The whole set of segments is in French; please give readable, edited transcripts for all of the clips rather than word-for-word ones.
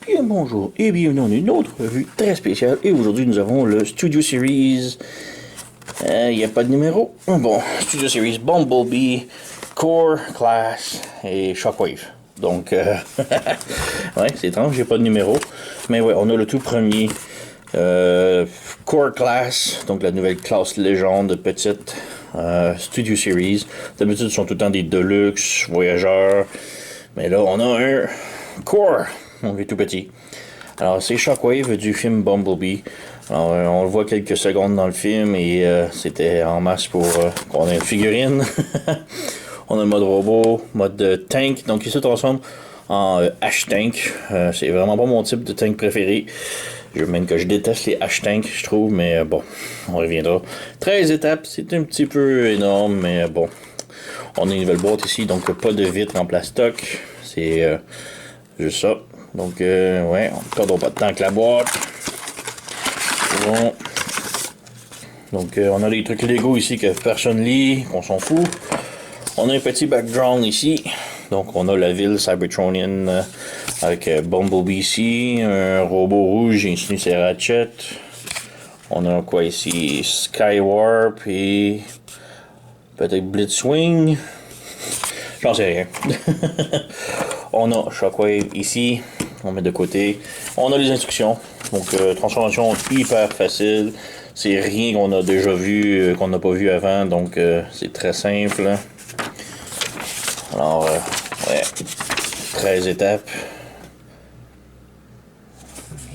Bien bonjour et bienvenue dans une autre revue très spéciale. Et aujourd'hui nous avons le Studio Series. Il n'y a pas de numéro. Bon, Studio Series Bumblebee, Core, Class et Shockwave. Donc, ouais, c'est étrange, j'ai pas de numéro. Mais ouais, on a le tout premier Core Class, donc la nouvelle classe légende petite Studio Series. D'habitude, ce sont tout le temps des Deluxe, Voyageurs. Mais là, on a un Core. On est tout petit. Alors, c'est Shockwave du film Bumblebee. Alors, on le voit quelques secondes dans le film et c'était en masse pour qu'on ait une figurine. On a le mode robot, mode tank, donc il se transforme en H-Tank. C'est vraiment pas mon type de tank préféré. Même que je déteste les H-Tank, je trouve, mais bon, on reviendra. 13 étapes, c'est un petit peu énorme, mais bon. On a une nouvelle boîte ici, donc pas de vitre en plastoc. C'est juste ça. Donc, ouais, on ne perdra pas de temps avec la boîte. Bon. Donc, on a des trucs Lego ici que personne lit, qu'on s'en fout. On a un petit background ici. Donc, on a la ville Cybertronian avec Bumblebee ici, un robot rouge, ici c'est Ratchet. On a quoi ici? Skywarp et peut-être Blitzwing. J'en sais rien. On a Shockwave ici. On met de côté. On a les instructions. Donc, transformation hyper facile. C'est rien qu'on a déjà vu, qu'on n'a pas vu avant. Donc, c'est très simple. Alors, ouais. 13 étapes.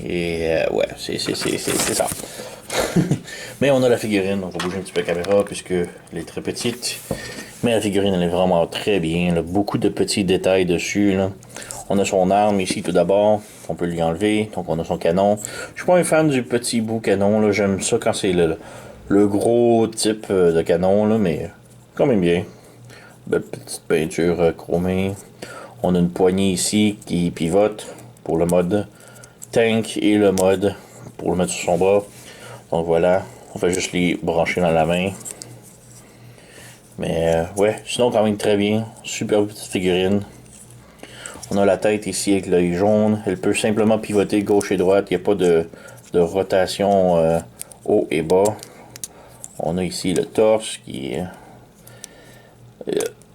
Et, ouais, c'est ça. Mais on a la figurine. On va bouger un petit peu la caméra puisque elle est très petite. Mais la figurine, elle est vraiment très bien. Là. Beaucoup de petits détails dessus. Là. On a son arme ici tout d'abord. On peut lui enlever. Donc on a son canon. Je suis pas un fan du petit bout canon. Là. J'aime ça quand c'est le gros type de canon. Là, mais quand même bien. Belle petite peinture chromée. On a une poignée ici qui pivote pour le mode tank et le mode pour le mettre sur son bras. Donc voilà. On fait juste les brancher dans la main. Mais ouais, sinon quand même très bien. Super petite figurine. On a la tête ici avec l'œil jaune. Elle peut simplement pivoter gauche et droite. Il n'y a pas de rotation haut et bas. On a ici le torse qui est...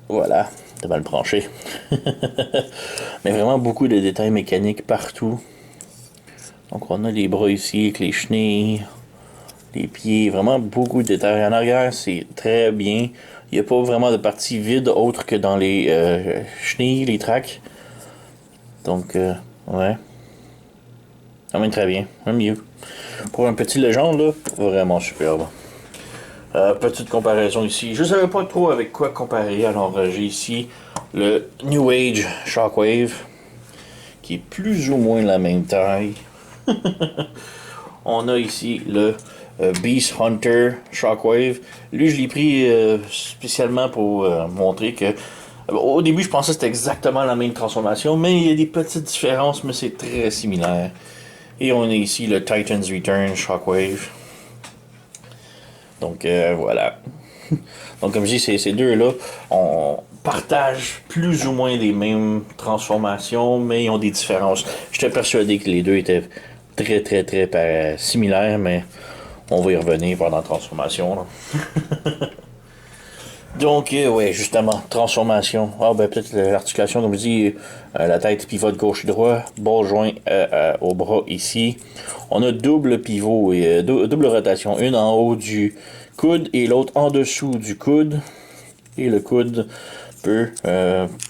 voilà, de mal branché. Mais vraiment beaucoup de détails mécaniques partout. Donc on a les bras ici avec les chenilles. Les pieds, vraiment beaucoup de détails. En arrière, c'est très bien. Il n'y a pas vraiment de partie vide autre que dans les chenilles, les tracks. Donc, ouais. Quand même très bien. Même mieux. Pour un petit légende, là, vraiment superbe. Petite comparaison ici. Je ne savais pas trop avec quoi comparer. Alors, j'ai ici le New Age Shockwave, qui est plus ou moins la même taille. On a ici le Beast Hunter Shockwave. Lui, je l'ai pris spécialement pour montrer que... Au début, je pensais que c'était exactement la même transformation, mais il y a des petites différences, mais c'est très similaire. Et on a ici le Titan's Return Shockwave. Donc, voilà. Donc, comme je dis, ces deux-là, on partage plus ou moins les mêmes transformations, mais ils ont des différences. J'étais persuadé que les deux étaient très similaires, mais on va y revenir pendant la transformation. Donc, ouais, justement, transformation. Ah, ben, peut-être l'articulation, comme je dis, la tête pivote gauche et droit, bas joint au bras ici. On a double pivot et double rotation. Une en haut du coude et l'autre en dessous du coude. Et le coude peut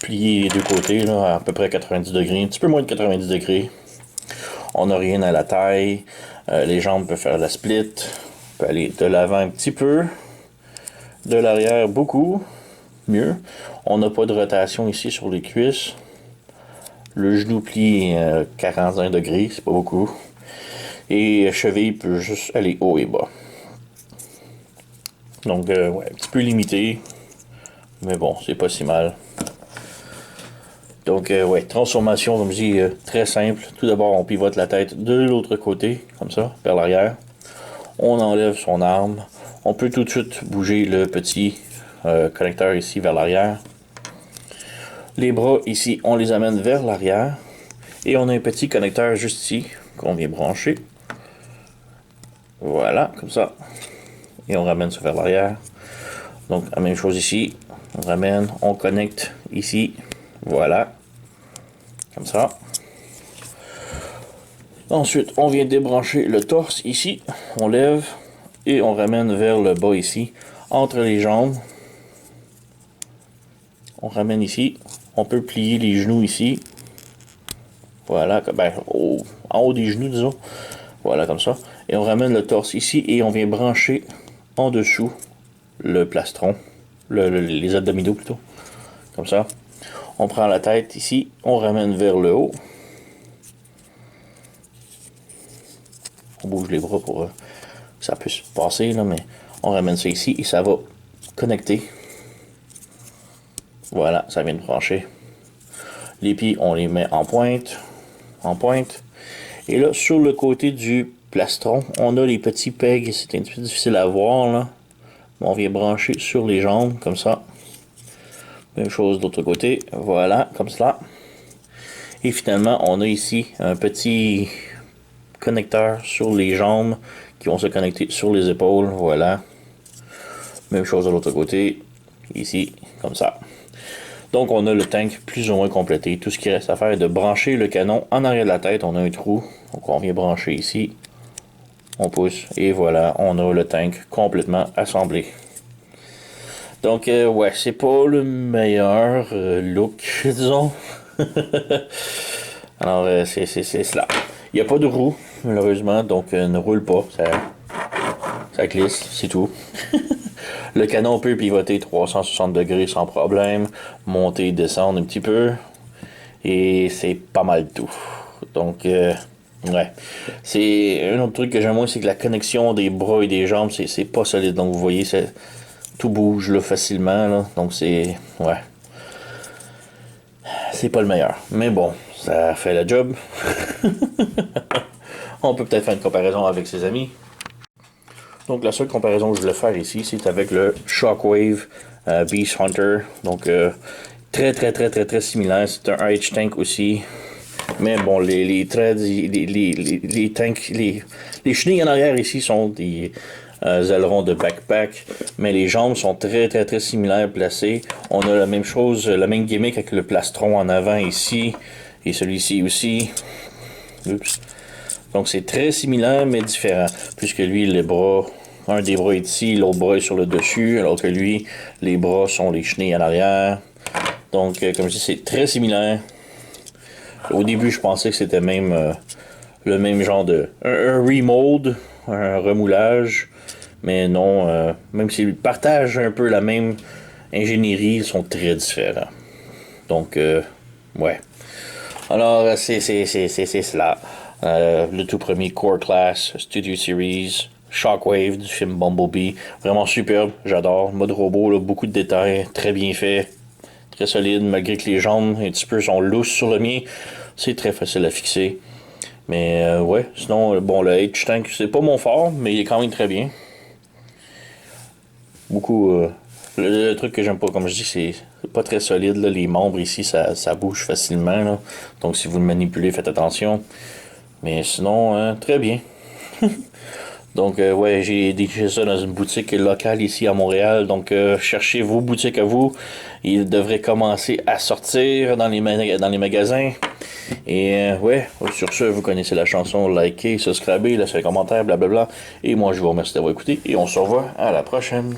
plier les deux côtés, là, à peu près 90 degrés, un petit peu moins de 90 degrés. On n'a rien à la taille. Les jambes peuvent faire la split. On peut aller de l'avant un petit peu. De l'arrière, beaucoup mieux. On n'a pas de rotation ici sur les cuisses. Le genou plie 45 degrés, c'est pas beaucoup. Et cheville peut juste aller haut et bas. Donc, ouais, un petit peu limité. Mais bon, c'est pas si mal. Donc, ouais, transformation, comme je dis, très simple. Tout d'abord, on pivote la tête de l'autre côté, comme ça, vers l'arrière. On enlève son arme. On peut tout de suite bouger le petit connecteur ici vers l'arrière. Les bras ici, on les amène vers l'arrière. Et on a un petit connecteur juste ici qu'on vient brancher. Voilà, comme ça. Et on ramène ça vers l'arrière. Donc la même chose ici. On ramène, on connecte ici. Voilà. Comme ça. Ensuite, on vient débrancher le torse ici. On lève et on ramène vers le bas ici. Entre les jambes. On ramène ici. On peut plier les genoux ici. Voilà, ben, en haut des genoux, disons. Voilà, comme ça. Et on ramène le torse ici et on vient brancher en dessous le plastron. Les abdominaux plutôt. Comme ça. On prend la tête ici. On ramène vers le haut. On bouge les bras pour que ça puisse passer, là, mais on ramène ça ici et ça va connecter. Voilà, ça vient de brancher. Les pieds, on les met en pointe. En pointe. Et là, sur le côté du plastron, on a les petits pegs. C'est un petit peu difficile à voir, là. On vient brancher sur les jambes, comme ça. Même chose de l'autre côté. Voilà, comme cela. Et finalement, on a ici un petit connecteur sur les jambes qui vont se connecter sur les épaules. Voilà. Même chose de l'autre côté. Ici, comme ça. Donc, on a le tank plus ou moins complété. Tout ce qui reste à faire est de brancher le canon en arrière de la tête. On a un trou. Donc, on vient brancher ici. On pousse. Et voilà, on a le tank complètement assemblé. Donc, ouais, c'est pas le meilleur look, disons. Alors, c'est cela. Il n'y a pas de roue, malheureusement. Donc, ne roule pas. Ça glisse, c'est tout. Le canon peut pivoter 360 degrés sans problème, monter et descendre un petit peu, et c'est pas mal tout. Donc, ouais. C'est un autre truc que j'aime moins, c'est que la connexion des bras et des jambes, c'est pas solide. Donc, vous voyez, tout bouge là, facilement. Là. Donc, c'est... Ouais. C'est pas le meilleur. Mais bon, ça fait le job. On peut peut-être faire une comparaison avec ses amis. Donc la seule comparaison que je voulais faire ici, c'est avec le Shockwave Beast Hunter. Donc très similaire. C'est un RH tank aussi. Mais bon, les threads, les tanks, les chenilles en arrière ici sont des ailerons de backpack. Mais les jambes sont très similaires placées. On a la même chose, la même gimmick avec le plastron en avant ici. Et celui-ci aussi. Oups. Donc c'est très similaire mais différent. Puisque lui, les bras, un des bras est ici, l'autre bras est sur le dessus, alors que lui, les bras sont les chenilles à l'arrière. Donc comme je dis, c'est très similaire. Au début, je pensais que c'était même le même genre de... Un remold, un remoulage. Mais non, même s'ils partagent un peu la même ingénierie, ils sont très différents. Donc, ouais. Alors, c'est cela. Le tout premier Core Class Studio Series Shockwave du film Bumblebee. Vraiment superbe, j'adore. Mode robot, là, beaucoup de détails, très bien fait. Très solide, malgré que les jambes un petit peu sont lousses sur le mien. C'est très facile à fixer. Mais ouais, sinon, bon, le H-Tank, c'est pas mon fort, mais il est quand même très bien. Beaucoup... le truc que j'aime pas, comme je dis, c'est pas très solide. Là. Les membres ici, ça bouge facilement. Là. Donc si vous le manipulez, faites attention. Mais sinon, très bien. Donc, ouais, j'ai découvert ça dans une boutique locale ici à Montréal. Donc, cherchez vos boutiques à vous. Ils devraient commencer à sortir dans les magasins. Et, ouais, sur ce, vous connaissez la chanson. Likez, subscribez, laissez un commentaire, blablabla. Et moi, je vous remercie d'avoir écouté. Et on se revoit à la prochaine.